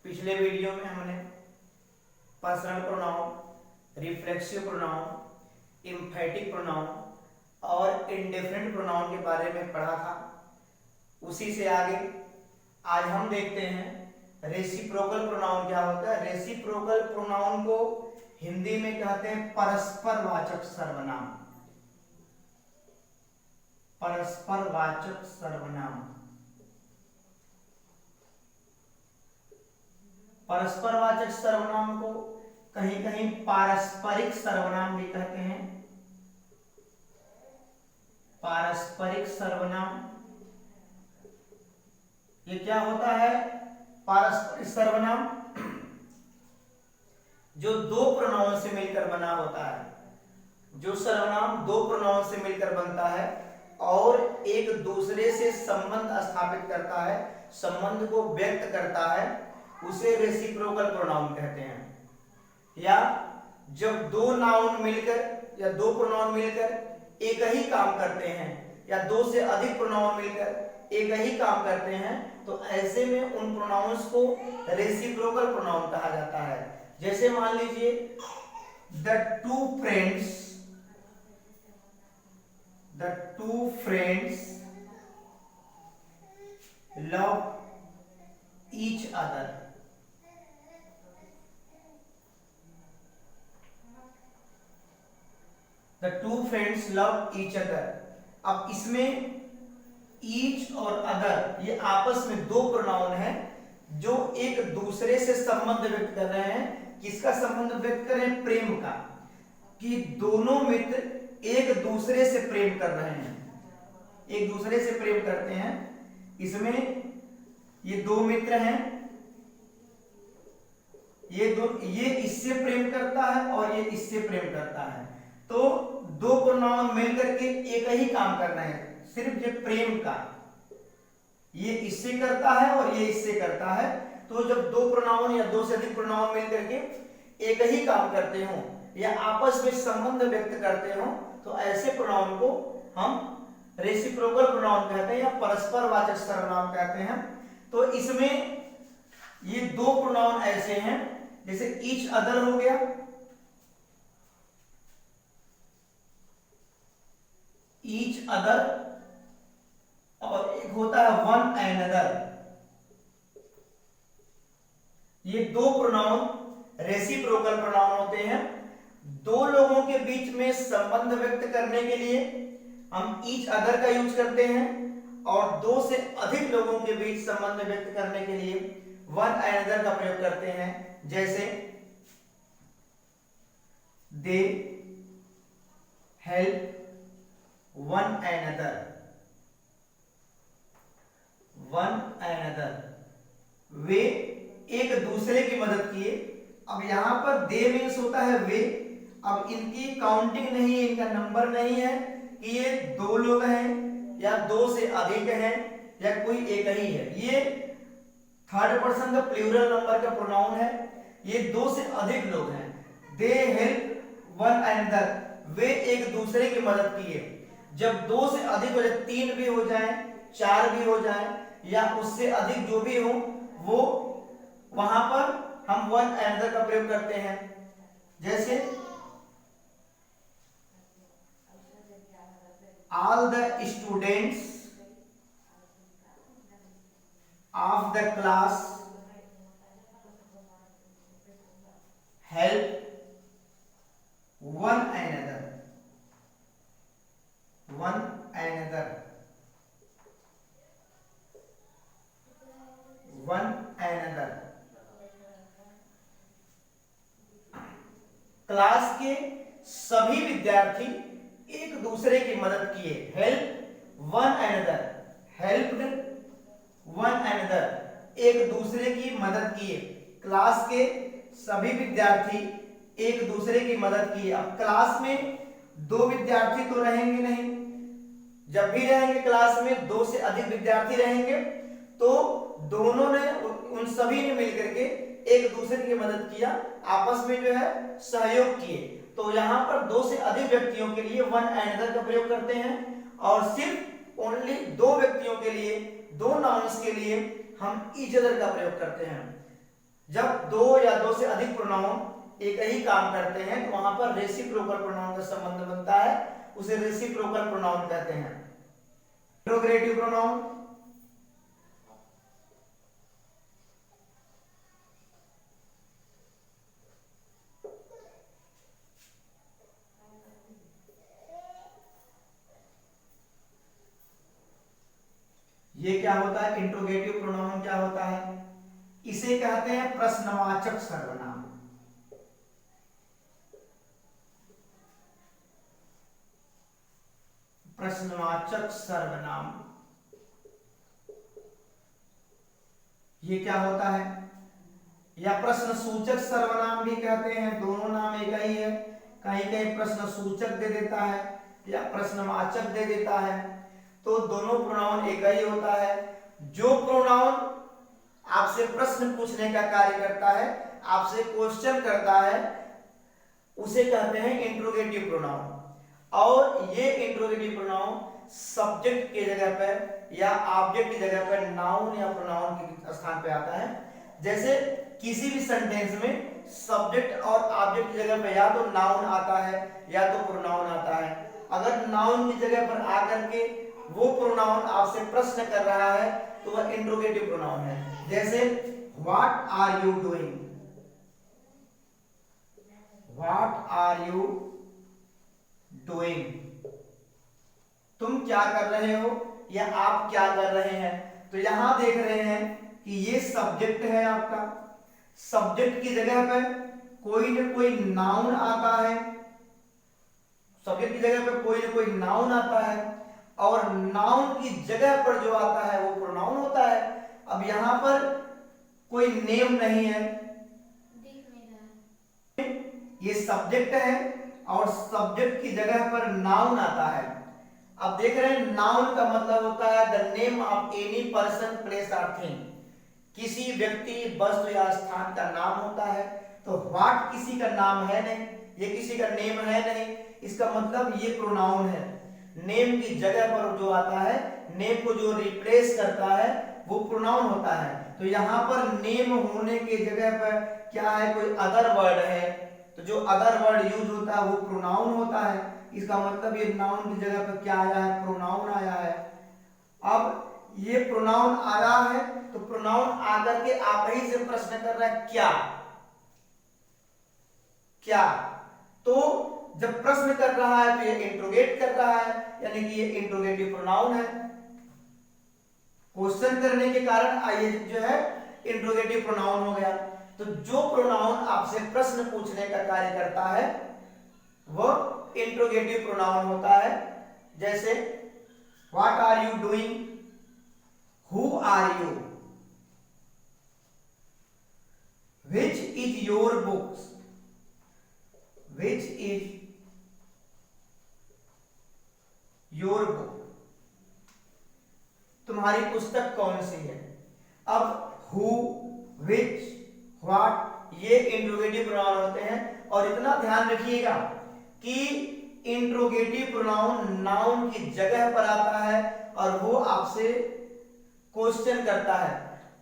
पिछले वीडियो में हमने personal pronoun, reflexive pronoun, एम्फैटिक pronoun और इंडिफरेंट प्रोनाउन के बारे में पढ़ा था। उसी से आगे आज हम देखते हैं रेसिप्रोकल प्रोनाउन क्या होता है। रेसिप्रोकल प्रोनाउन को हिंदी में कहते हैं परस्परवाचक सर्वनाम। परस्परवाचक सर्वनाम। परस्परवाचक सर्वनाम को कहीं कहीं पारस्परिक सर्वनाम भी कहते हैं। पारस्परिक सर्वनाम ये क्या होता है? पारस्परिक सर्वनाम जो दो प्रोनाउन से मिलकर बना होता है। जो सर्वनाम दो प्रोनाउन से मिलकर बनता है और एक दूसरे से संबंध स्थापित करता है, संबंध को व्यक्त करता है, उसे रेसिप्रोकल प्रोनाउन कहते हैं। या जब दो नाउन मिलकर या दो प्रोनाउन मिलकर एक ही काम करते हैं या दो से अधिक प्रोनाउन मिलकर एक ही काम करते हैं, तो ऐसे में उन प्रोनाउंस को रेसिप्रोकल प्रोनाउन कहा जाता है। जैसे मान लीजिए the two friends love each other. The two friends love each other. अब इसमें ईच और अदर ये आपस में दो प्रोनाउन हैं जो एक दूसरे से संबंध व्यक्त कर रहे हैं। किसका संबंध व्यक्त कर रहे हैं? प्रेम का। कि दोनों मित्र एक दूसरे से प्रेम कर रहे हैं, एक दूसरे से प्रेम करते हैं। इसमें ये दो मित्र हैं, ये इससे प्रेम करता है और ये इससे प्रेम करता है। तो दो प्रोनाउन मिलकर के एक ही काम कर रहे हैं, सिर्फ ये प्रेम का। ये इससे करता है और ये इससे करता है। तो जब दो प्रोनाउन या दो से अधिक प्रोनाउन मिलकर के एक ही काम करते हो या आपस में संबंध व्यक्त करते हो, तो ऐसे प्रोनाउन को हम रेसिप्रोकल प्रोनाउन कहते हैं या परस्परवाचक सर्वनाम कहते हैं। तो इसमें ये दो प्रोनाउन ऐसे हैं, जैसे ईच अदर हो गया, ईच अदर, और एक होता है वन एनदर। ये दो प्रोनाउन रेसिप्रोकल प्रोनाउन होते हैं। दो लोगों के बीच में संबंध व्यक्त करने के लिए हम ईच अदर का यूज करते हैं और दो से अधिक लोगों के बीच संबंध व्यक्त करने के लिए वन एनदर का प्रयोग करते हैं। जैसे they help one another, one another, वे एक दूसरे की मदद किए। अब यहां पर दे मीन्स होता है वे। अब इनकी काउंटिंग नहीं है, इनका नंबर नहीं है कि ये दो लोग हैं या दो से अधिक हैं या कोई एक ही है। ये थर्ड पर्सन का प्लूरल नंबर का प्रोनाउन है। ये दो से अधिक लोग हैं। दे हेल्प वन एनदर, वे एक दूसरे की मदद किए। जब दो से अधिक हो जाए, तीन भी हो जाए, चार भी हो जाए या उससे अधिक जो भी हो, वो वहां पर हम वन एनदर का प्रयोग करते हैं। जैसे all the students of the class help one another, one another, one another. Class के सभी विद्यार्थी एक दूसरे की मदद किए। Help one another, helped one another, एक दूसरे की मदद किए। क्लास के सभी विद्यार्थी एक दूसरे की मदद किए। अब क्लास में दो विद्यार्थी तो रहेंगे नहीं, जब भी रहेंगे क्लास में दो से अधिक विद्यार्थी रहेंगे, तो दोनों ने, उन सभी ने मिलकर के एक दूसरे की मदद किया, आपस में जो है सहयोग किए। तो यहां पर दो से अधिक व्यक्तियों के लिए वन एनदर का प्रयोग करते हैं और सिर्फ ओनली दो व्यक्तियों के लिए, दो नाउन्स के लिए हम ईच अदर का प्रयोग करते हैं। जब दो या दो से अधिक प्रोनाउन एक ही काम करते हैं तो वहां पर रेसिप्रोकल प्रोनाउन का संबंध बनता है, उसे रेसिप्रोकल प्रोनाउन कहते हैं। इंट्रोगेटिव प्रोनाउन, ये क्या होता है? इंट्रोगेटिव प्रोनाउन क्या होता है? इसे कहते हैं प्रश्नवाचक सर्वनाम। प्रश्नवाचक सर्वनाम ये क्या होता है? या प्रश्न सूचक सर्वनाम भी कहते हैं, दोनों नाम एक ही है। कहीं कहीं प्रश्न सूचक दे देता है या प्रश्नवाचक दे देता है, तो दोनों प्रोनाउन एक ही होता है। जो प्रोनाउन आपसे प्रश्न पूछने का कार्य करता है, आपसे क्वेश्चन करता है, उसे कहते हैं इंट्रोगेटिव प्रोनाउन। और ये इंट्रोगेटिव प्रोनाउन सब्जेक्ट की जगह पर या ऑब्जेक्ट की जगह पर नाउन या प्रोनाउन के स्थान पे आता है। जैसे किसी भी सेंटेंस में सब्जेक्ट और ऑब्जेक्ट की जगह पे या तो नाउन आता है या तो प्रोनाउन आता है। अगर नाउन की जगह पर आकर के वो प्रोनाउन आपसे प्रश्न कर रहा है तो वह इंट्रोगेटिव प्रोनाउन है। जैसे what are you doing, what are you doing, तुम क्या कर रहे हो या आप क्या कर रहे हैं। तो यहां देख रहे हैं कि ये सब्जेक्ट है आपका, सब्जेक्ट की जगह पर कोई न कोई नाउन आता है, सब्जेक्ट की जगह पर कोई न कोई नाउन आता है और नाउन की जगह पर जो आता है वो प्रोनाउन होता है। अब यहां पर कोई नेम नहीं है, ये सब्जेक्ट है और सब्जेक्ट की जगह पर नाउन आता है। अब देख रहे हैं नाउन का मतलब होता है the name of any person, place और थिंग, किसी व्यक्ति, वस्तु या स्थान का नाम होता है। तो व्हाट किसी का नाम है नहीं, ये किसी का नेम है नहीं, इसका मतलब ये प्रोनाउन है। नेम की जगह पर जो आता है, नेम को जो रिप्लेस करता है वो प्रोनाउन होता है। तो यहाँ पर नेम होने की जगह पर क्या है, कोई अदर वर्ड है, तो जो अदर वर्ड यूज होता है वो प्रोनाउन होता है। इसका मतलब ये नाउन की जगह पर क्या आया है, प्रोनाउन आया है। अब ये प्रोनाउन आ रहा है तो प्रोनाउन आकर के आप ही से प्रश्न कर रहा है क्या, क्या। तो जब प्रश्न कर रहा है तो ये इंट्रोगेट कर रहा है, यानी कि ये इंट्रोगेटिव प्रोनाउन है। क्वेश्चन करने के कारण ये जो है इंट्रोगेटिव प्रोनाउन हो गया। तो जो प्रोनाउन आपसे प्रश्न पूछने का कार्य करता है वह इंट्रोगेटिव प्रोनाउन होता है। जैसे what are you doing, who are you, which is your books, which is your book, तुम्हारी पुस्तक कौन सी है। अब हु, विच, व्हाट ये इंट्रोगेटिव प्रोनाउन होते हैं। और इतना ध्यान रखिएगा कि इंट्रोगेटिव प्रोनाउन नाउन की जगह पर आता है और वो आपसे क्वेश्चन करता है।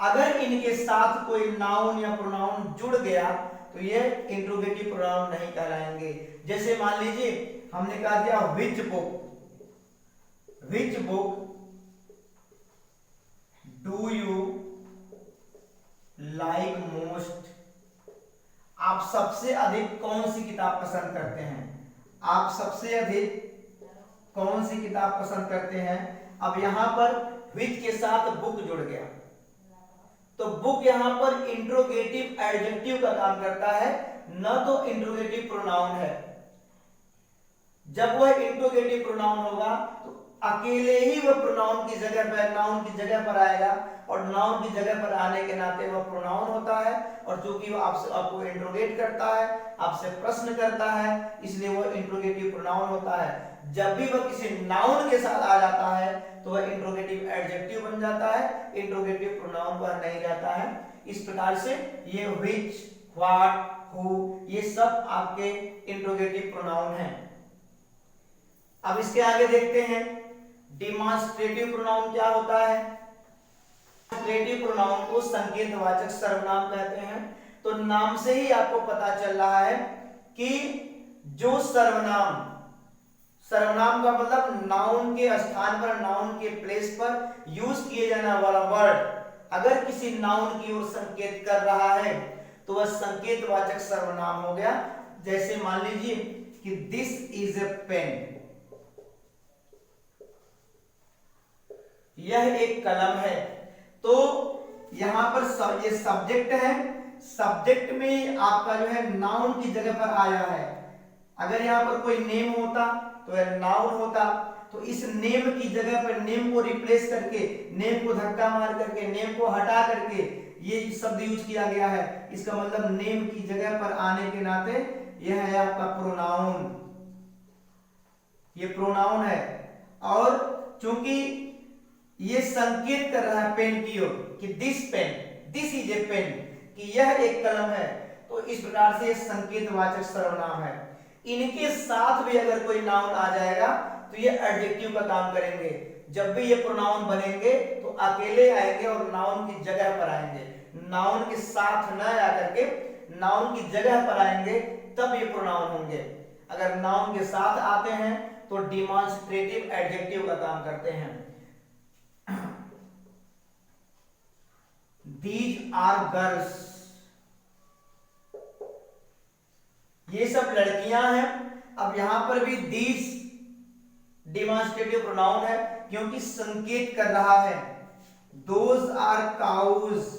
अगर इनके साथ कोई नाउन या प्रोनाउन जुड़ गया तो ये इंट्रोगेटिव प्रोनाउन नहीं कहलाएंगे। जैसे मान लीजिए हमने कहा दिया which book, which book do you like most, आप सबसे अधिक कौन सी किताब पसंद करते हैं, आप सबसे अधिक कौन सी किताब पसंद करते हैं। अब यहां पर विच के साथ बुक जुड़ गया तो बुक यहां पर इंट्रोगेटिव एडजेक्टिव का काम करता है, न तो इंट्रोगेटिव प्रोनाउन है। जब वह इंट्रोगेटिव प्रोनाउन होगा तो अकेले ही वह प्रोनाउन की जगह पर, नाउन की जगह पर आएगा और नाउन की जगह पर आने के नाते वह प्रोनाउन होता है। और चूंकि वह आपको इंट्रोगेट करता है, आपसे प्रश्न करता है, इसलिए वह इंट्रोगेटिव प्रोनाउन होता है। जब भी वह किसी नाउन के साथ आ जाता है तो वह इंट्रोगेटिव एडजेक्टिव बन जाता है, इंट्रोगेटिव प्रोनाउन वह नहीं जाता है। इस प्रकार से ये विच, व्हाट, हु ये सब आपके इंट्रोगेटिव प्रोनाउन हैं। अब इसके आगे देखते हैं डिमॉन्स्ट्रेटिव प्रोनाउन क्या होता है। डेमोन्स्ट्रेटिव प्रोनाउन को संकेतवाचक सर्वनाम कहते हैं। तो नाम से ही आपको पता चल रहा है कि जो सर्वनाम, सर्वनाम का मतलब नाउन के स्थान पर, नाउन के प्लेस पर यूज किए जाने वाला वर्ड अगर किसी नाउन की ओर संकेत कर रहा है तो वह संकेतवाचक सर्वनाम हो गया। जैसे मान लीजिए कि दिस इज ए पेन, यह एक कलम है, तो यहां पर ये सब्जेक्ट है, सब्जेक्ट में आपका जो है नाउन की जगह पर आया है। अगर यहां पर कोई नेम होता तो यह नाउन होता, तो इस नेम की जगह पर नेम को रिप्लेस करके, नेम को धक्का मार करके, नेम को हटा करके ये शब्द यूज किया गया है। इसका मतलब नेम की जगह पर आने के नाते यह है आपका प्रोनाउन, ये प्रोनाउन है। और चूंकि ये संकेत कर रहा है पेन की ओर कि this pen, this is a pen, कि यह एक कलम है, तो इस प्रकार से संकेतवाचक सर्वनाम है। इनके साथ भी अगर कोई नाउन आ जाएगा तो ये एडजेक्टिव का काम करेंगे। जब भी ये प्रोनाउन बनेंगे तो अकेले आएंगे और नाउन की जगह पर आएंगे, नाउन के साथ न आकर के नाउन की जगह पर आएंगे, तब ये प्रोनाउन होंगे। अगर नाउन के साथ आते हैं तो डिमॉन्स्ट्रेटिव एडजेक्टिव का काम करते हैं। These are girls, ये सब लड़कियां हैं। अब यहां पर भी these डिमॉन्स्ट्रेटिव प्रोनाउन है क्योंकि संकेत कर रहा है। Those are cows,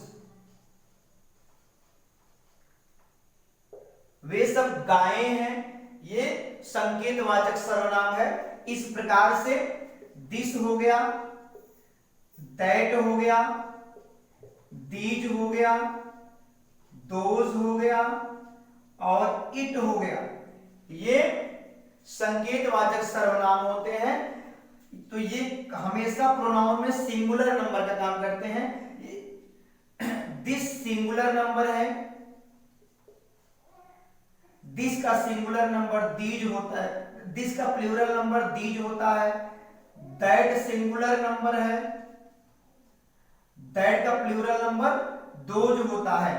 वे सब गायें हैं, ये संकेतवाचक सर्वनाम है। इस प्रकार से दिस हो गया, दैट हो गया, दीज हो गया, दोज हो गया और इट हो गया, ये संकेतवाचक सर्वनाम होते हैं। तो ये हमेशा प्रोनाउन में सिंगुलर नंबर का काम करते हैं। दिस सिंगुलर नंबर है, दिस का सिंगुलर नंबर दीज होता है, दिस का प्लूरल नंबर दीज होता है, दैट सिंगुलर नंबर है, दैट का प्लूरल नंबर दोज होता है।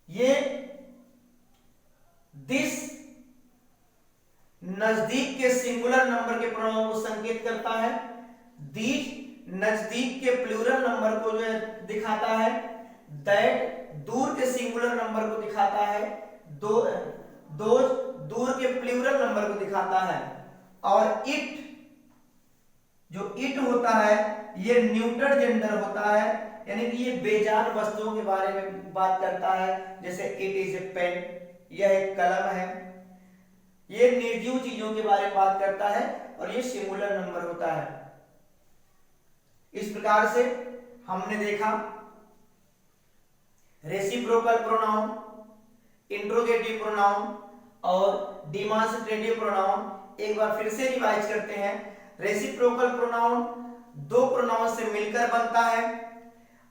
ये दिस नजदीक के सिंगुलर नंबर के प्रोनाउन को संकेत करता है, दीज नजदीक के प्लूरल नंबर को जो है दिखाता है, दैट दूर के सिंगुलर नंबर को दिखाता है, दोज दूर के प्लूरल नंबर को दिखाता है, और इट जो इट होता है ये न्यूटर जेंडर होता है, यानी कि ये बेजान वस्तुओं के बारे में बात करता है। जैसे इट इज ए पेन, यह एक कलम है, ये निर्जीव चीजों के बारे में बात करता है और ये सिंगुलर नंबर होता है। इस प्रकार से हमने देखा रेसिप्रोकल प्रोनाउन, इंट्रोगेटिव प्रोनाउन और डिमॉन्स्ट्रेटिव प्रोनाउन। एक बार फिर से रिवाइज करते हैं। रेसिप्रोकल प्रोनाउन दो प्रोनाउन से मिलकर बनता है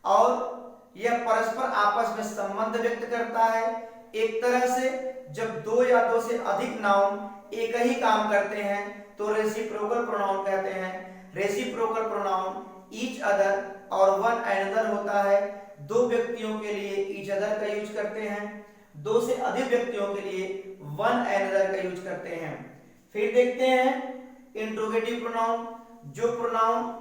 और यह परस्पर आपस में संबंध व्यक्त करता है। एक तरह से जब दो या दो से अधिक नाउन एक ही काम करते हैं तो रेसिप्रोकल प्रोनाउन कहते हैं। रेसिप्रोकल प्रोनाउन ईच अदर और वन अनदर होता है। दो व्यक्तियों के लिए ईच अदर का यूज करते हैं, दो से अधिक व्यक्तियों के लिए वन अनदर का यूज करते हैं। फिर देखते हैं इंट्रोगेटिव प्रोनाउन। जो प्रोनाउन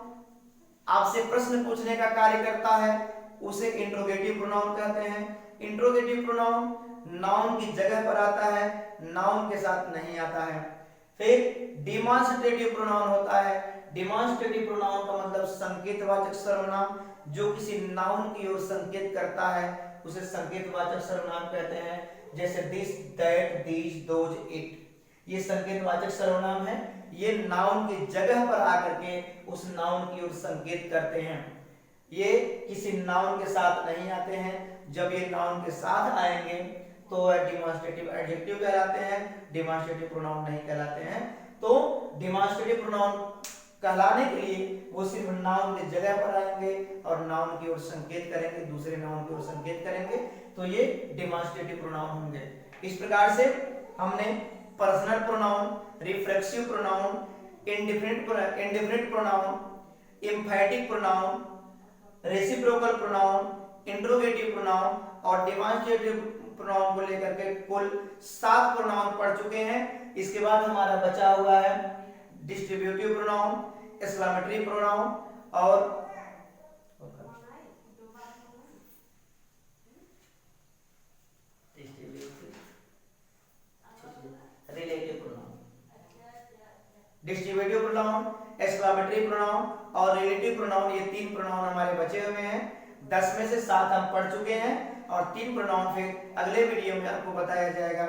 आपसे प्रश्न पूछने का कार्य करता है उसे इंट्रोगेटिव प्रोनाउन कहते हैं। इंट्रोगेटिव प्रोनाउन नाउन की जगह पर आता है, नाउन के साथ नहीं आता है। फिर डिमॉन्स्ट्रेटिव प्रोनाउन होता है। डिमॉन्स्ट्रेटिव प्रोनाउन का मतलब संकेतवाचक सर्वनाम, जो किसी नाउन की ओर संकेत करता है उसे संकेतवाचक सर्वनाम कहते हैं। जैसे this, that, these, those, it, ये संकेतवाचक सर्वनाम है। ये नाउन की जगह पर आकर के उस नाउन की ओर संकेत करते हैं। ये किसी नाउन के साथ नहीं आते हैं। जब ये नाउन के साथ आएंगे तो डिमॉन्स्ट्रेटिव एडजेक्टिव कहलाते हैं, डिमॉन्स्ट्रेटिव प्रोनाउन नहीं कहलाते हैं। तो डिमॉन्स्ट्रेटिव प्रोनाउन कहलाने के लिए वो सिर्फ नाउन की जगह पर आएंगे और नाउन की ओर संकेत करेंगे, दूसरे नाउन की ओर संकेत करेंगे, तो ये डिमॉन्स्ट्रेटिव प्रोनाउन होंगे। इस प्रकार से हमने personal pronoun, reflexive pronoun, indifferent pronoun, एम्फैटिक pronoun, reciprocal pronoun, interrogative pronoun और डिमॉन्स्ट्रेटिव प्रोनाउन को लेकर के कुल 7 प्रोनाउन पढ़ चुके हैं। इसके बाद हमारा बचा हुआ है डिस्ट्रीब्यूटिव प्रोनाउन, एक्सक्लेमेटरी प्रोनाउन और relative pronoun. Distributive pronoun, exclamatory pronoun और रिलेटिव प्रोनाउन, ये 3 प्रोनाउन हमारे बचे हुए हैं। 10 में से 7 हम पढ़ चुके हैं और 3 प्रोनाउन फिर अगले वीडियो में आपको बताया जाएगा।